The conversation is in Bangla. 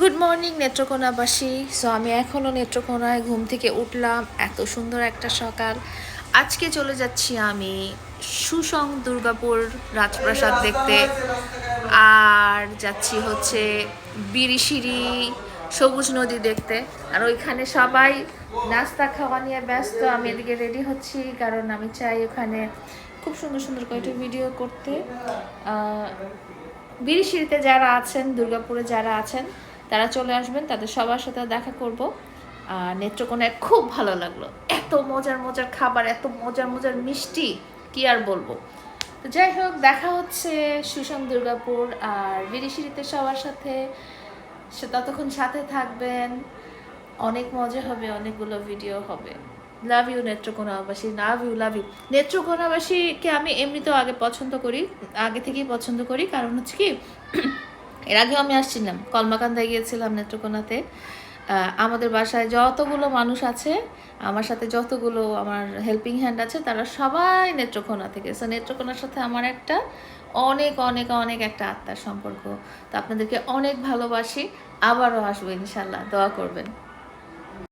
Good morning নেত্রকোনাবাসী। সো আমি এখনও নেত্রকোনায় ঘুম থেকে উঠলাম, এত সুন্দর একটা সকাল। আজকে চলে যাচ্ছি আমি সুসং দুর্গাপুর রাজপ্রাসাদ দেখতে, আর যাচ্ছি হচ্ছে বিরিশিরি সবুজ নদী দেখতে। আর ওইখানে সবাই নাস্তা খাওয়া নিয়ে ব্যস্ত, আমি এদিকে রেডি হচ্ছি কারণ আমি চাই ওখানে খুব সুন্দর সুন্দর কয়েকটা ভিডিও করতে। বিরিশিরিতে যারা আছেন, দুর্গাপুরে যারা আছেন তারা চলে আসবেন, তাদের সবার সাথে দেখা করব। আর নেত্রকোনায় খুব ভালো লাগলো, এত মজার মজার খাবার, এত মজার মজার মিষ্টি, কি আর বলবো। তো যাই হোক, দেখা হচ্ছে সুষম দুর্গাপুর আর বিরিশিরিতে সবার সাথে। ততক্ষণ সাথে থাকবেন, অনেক মজা হবে, অনেকগুলো ভিডিও হবে। লাভ ইউ নেত্রকোনাবাসী, লাভ ইউ লাভ ইউ। নেত্রকোনাবাসীকে আমি এমনিতেও আগে থেকেই পছন্দ করি, কারণ হচ্ছে কি এর আগেও আমি আসছিলাম, কলমাকান্দায় গিয়েছিলাম নেত্রকোনাতে। আমাদের বাসায় যতগুলো মানুষ আছে, আমার সাথে যতগুলো আমার হেল্পিং হ্যান্ড আছে, তারা সবাই নেত্রকোনা থেকে। সো নেত্রকোনার সাথে আমার একটা অনেক অনেক অনেক একটা আত্মার সম্পর্ক। তো আপনাদেরকে অনেক ভালোবাসি, আবারও আসবো ইনশাল্লাহ, দোয়া করবেন।